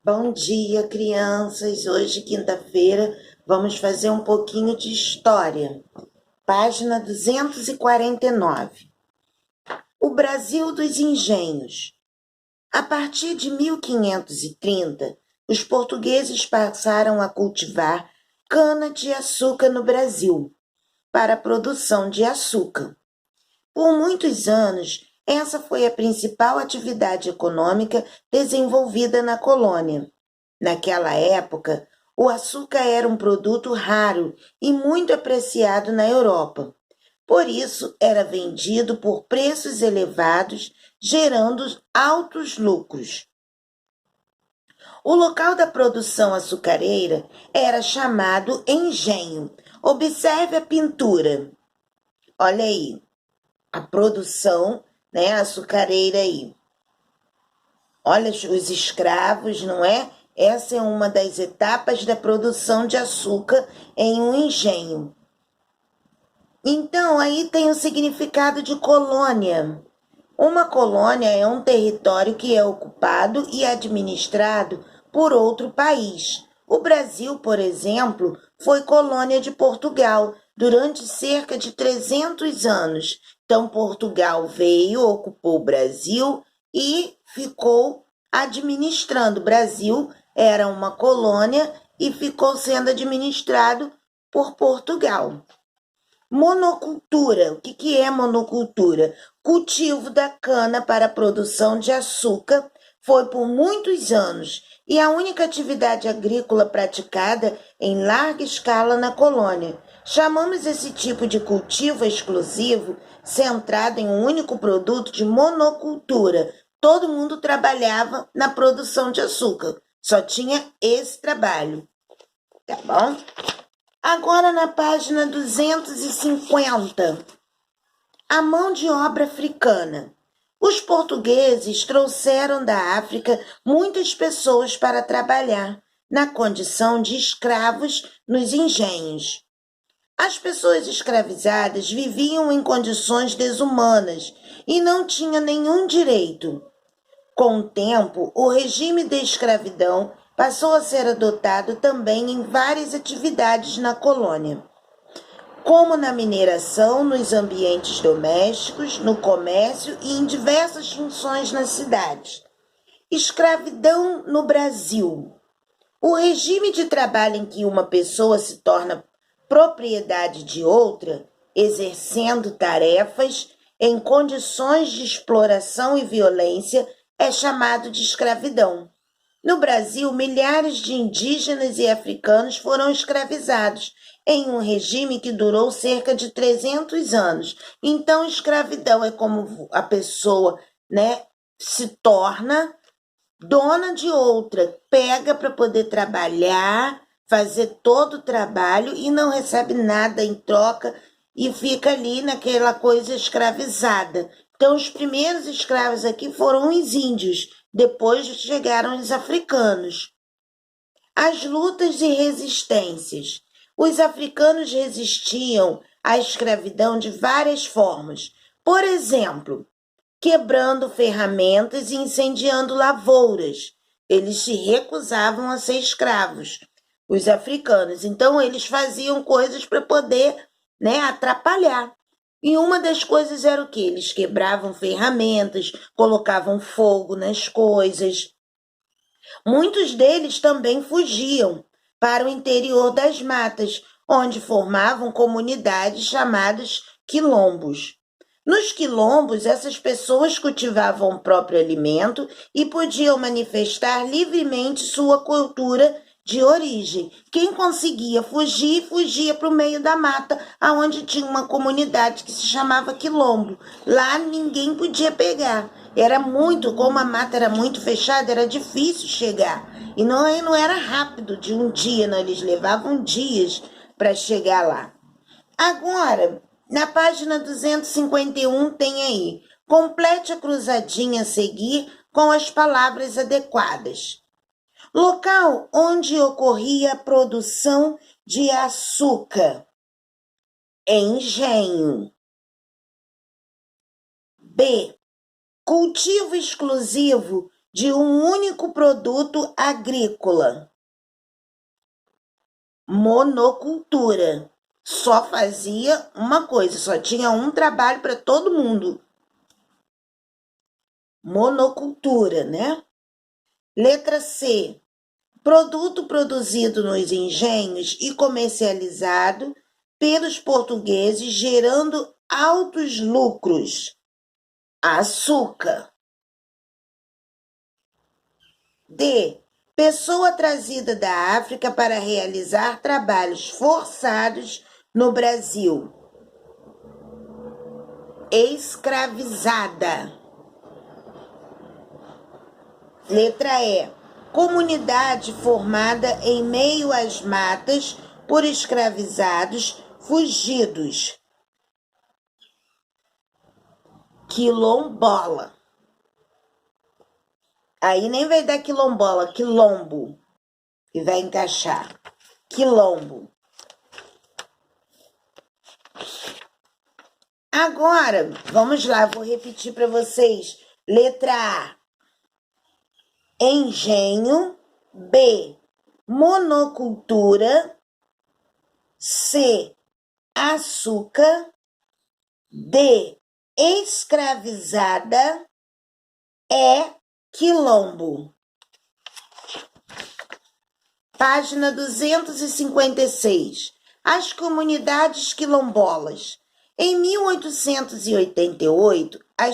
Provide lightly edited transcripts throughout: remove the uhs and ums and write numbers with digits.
Bom dia, crianças. Hoje, quinta-feira, vamos fazer um pouquinho de história. Página 249. O Brasil dos Engenhos. A partir de 1530, os portugueses passaram a cultivar cana-de-açúcar no Brasil, para a produção de açúcar. Por muitos anos, essa foi a principal atividade econômica desenvolvida na colônia. Naquela época, o açúcar era um produto raro e muito apreciado na Europa. Por isso, era vendido por preços elevados, gerando altos lucros. O local da produção açucareira era chamado engenho. Observe a pintura. Olha aí, a produção, açucareira aí. Olha os escravos, não é? Essa é uma das etapas da produção de açúcar em um engenho. Então, aí tem o significado de colônia. Uma colônia é um território que é ocupado e administrado por outro país. O Brasil, por exemplo, foi colônia de Portugal durante cerca de 300 anos. Então, Portugal veio, ocupou o Brasil e ficou administrando. O Brasil era uma colônia e ficou sendo administrado por Portugal. Monocultura. O que é monocultura? Cultivo da cana para a produção de açúcar foi por muitos anos e a única atividade agrícola praticada em larga escala na colônia. Chamamos esse tipo de cultivo exclusivo, centrado em um único produto, de monocultura. Todo mundo trabalhava na produção de açúcar, só tinha esse trabalho, tá bom? Agora na página 250, a mão de obra africana. Os portugueses trouxeram da África muitas pessoas para trabalhar na condição de escravos nos engenhos. As pessoas escravizadas viviam em condições desumanas e não tinham nenhum direito. Com o tempo, o regime da escravidão passou a ser adotado também em várias atividades na colônia, como na mineração, nos ambientes domésticos, no comércio e em diversas funções nas cidades. Escravidão no Brasil. O regime de trabalho em que uma pessoa se torna propriedade de outra, exercendo tarefas em condições de exploração e violência, é chamado de escravidão. No Brasil, milhares de indígenas e africanos foram escravizados em um regime que durou cerca de 300 anos. Então, escravidão é como a pessoa, se torna dona de outra, pega para poder trabalhar, fazer todo o trabalho e não recebe nada em troca e fica ali naquela coisa escravizada. Então, os primeiros escravos aqui foram os índios, depois chegaram os africanos. As lutas e resistências. Os africanos resistiam à escravidão de várias formas. Por exemplo, quebrando ferramentas e incendiando lavouras. Eles se recusavam a ser escravos, os africanos. Então, eles faziam coisas para poder, atrapalhar. E uma das coisas era o quê? Eles quebravam ferramentas, colocavam fogo nas coisas. Muitos deles também fugiam para o interior das matas, onde formavam comunidades chamadas quilombos. Nos quilombos, essas pessoas cultivavam o próprio alimento e podiam manifestar livremente sua cultura de origem. Quem conseguia fugir, fugia para o meio da mata, aonde tinha uma comunidade que se chamava quilombo. Lá ninguém podia pegar. Era muito, como a mata era muito fechada, era difícil chegar. E não era rápido de um dia, não, eles levavam dias para chegar lá. Agora, na página 251 tem aí, complete a cruzadinha a seguir com as palavras adequadas. Local onde ocorria a produção de açúcar. Engenho. B. Cultivo exclusivo de um único produto agrícola. Monocultura. Só fazia uma coisa, só tinha um trabalho para todo mundo. Monocultura, né? Letra C. Produto produzido nos engenhos e comercializado pelos portugueses, gerando altos lucros. Açúcar. D. Pessoa trazida da África para realizar trabalhos forçados no Brasil. Escravizada. Letra E. Comunidade formada em meio às matas por escravizados fugidos. Quilombola. Aí nem vai dar quilombola, quilombo. E vai encaixar. Quilombo. Agora, vamos lá, vou repetir para vocês. Letra A. Engenho. B. Monocultura. C. Açúcar. D. Escravizada. E. Quilombo. Página 256. As comunidades quilombolas. Em 1888, a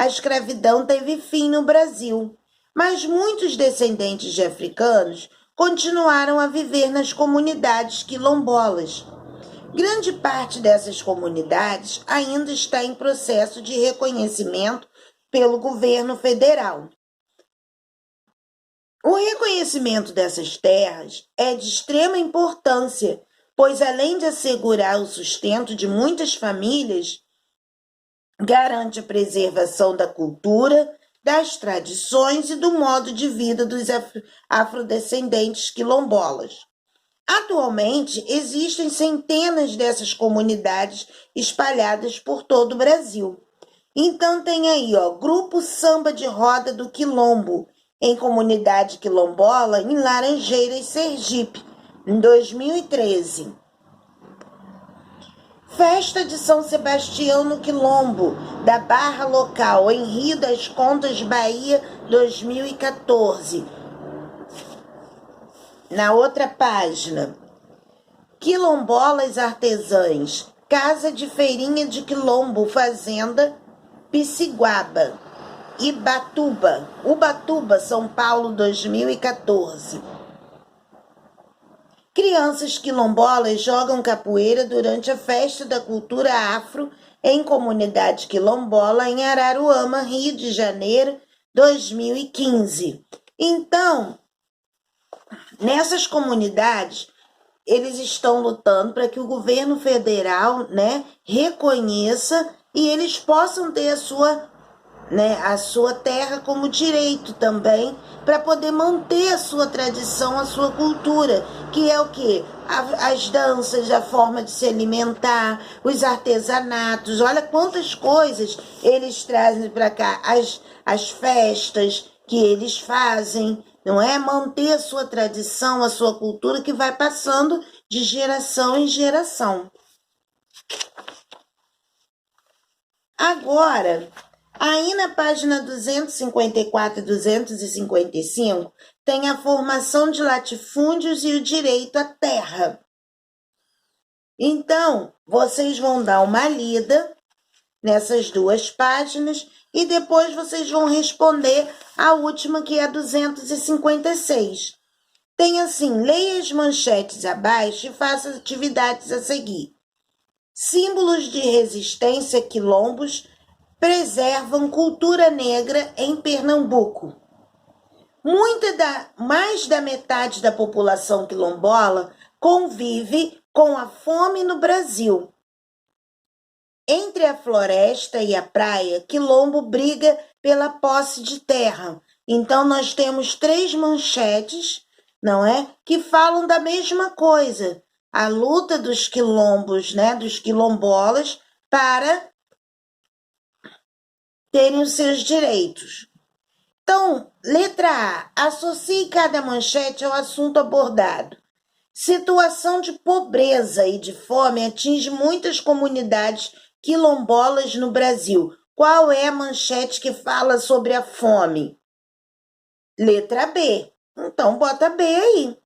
escravidão teve fim no Brasil, mas muitos descendentes de africanos continuaram a viver nas comunidades quilombolas. Grande parte dessas comunidades ainda está em processo de reconhecimento pelo governo federal. O reconhecimento dessas terras é de extrema importância, pois além de assegurar o sustento de muitas famílias, garante a preservação da cultura, das tradições e do modo de vida dos afrodescendentes quilombolas. Atualmente, existem centenas dessas comunidades espalhadas por todo o Brasil. Então tem aí, Grupo Samba de Roda do Quilombo, em comunidade quilombola, em Laranjeiras, Sergipe, em 2013. Festa de São Sebastião no Quilombo, da Barra Local, em Rio das Contas, Bahia, 2014. Na outra página, Quilombolas Artesãs, Casa de Feirinha de Quilombo, Fazenda Pisciguaba, Ubatuba, São Paulo, 2014. Crianças quilombolas jogam capoeira durante a Festa da Cultura Afro em comunidade quilombola em Araruama, Rio de Janeiro, 2015. Então, nessas comunidades, eles estão lutando para que o governo federal, reconheça e eles possam ter a sua terra como direito também, para poder manter a sua tradição, a sua cultura, que é o quê? As danças, a forma de se alimentar, os artesanatos, olha quantas coisas eles trazem para cá, as festas que eles fazem, não é? Manter a sua tradição, a sua cultura, que vai passando de geração em geração. Agora, aí na página 254 e 255, tem a formação de latifúndios e o direito à terra. Então, vocês vão dar uma lida nessas duas páginas e depois vocês vão responder a última, que é a 256. Tem assim, leia as manchetes abaixo e faça as atividades a seguir. Símbolos de resistência quilombos preservam cultura negra em Pernambuco. Mais da metade da população quilombola convive com a fome no Brasil. Entre a floresta e a praia, quilombo briga pela posse de terra. Então, nós temos 3 manchetes, não é? Que falam da mesma coisa. A luta dos quilombos, dos quilombolas, para terem os seus direitos. Então, letra A. Associe cada manchete ao assunto abordado. Situação de pobreza e de fome atinge muitas comunidades quilombolas no Brasil. Qual é a manchete que fala sobre a fome? Letra B. Então, bota B aí.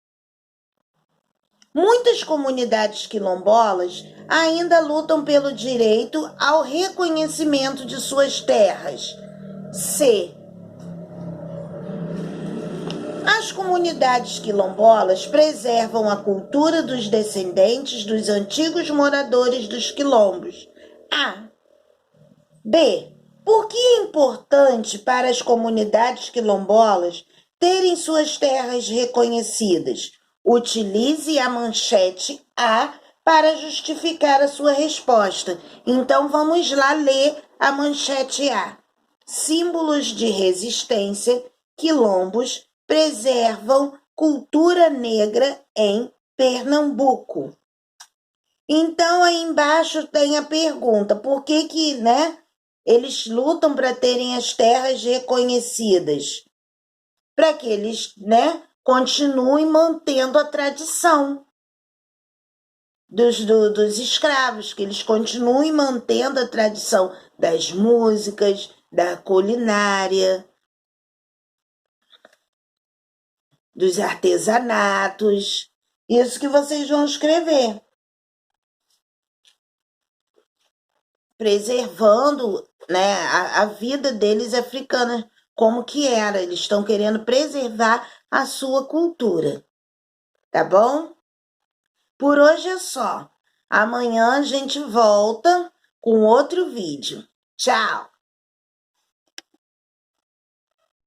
Muitas comunidades quilombolas ainda lutam pelo direito ao reconhecimento de suas terras. C. As comunidades quilombolas preservam a cultura dos descendentes dos antigos moradores dos quilombos. A. B. Por que é importante para as comunidades quilombolas terem suas terras reconhecidas? Utilize a manchete A para justificar a sua resposta. Então, vamos lá ler a manchete A. Símbolos de resistência, quilombos preservam cultura negra em Pernambuco. Então, aí embaixo tem a pergunta, por que, né, eles lutam para terem as terras reconhecidas? Para que eles, né, continuem mantendo a tradição dos escravos, que eles continuem mantendo a tradição das músicas, da culinária, dos artesanatos. Isso que vocês vão escrever. Preservando, né, a vida deles africana, como que era. Eles estão querendo preservar a sua cultura. Tá bom? Por hoje é só. Amanhã a gente volta com outro vídeo. Tchau!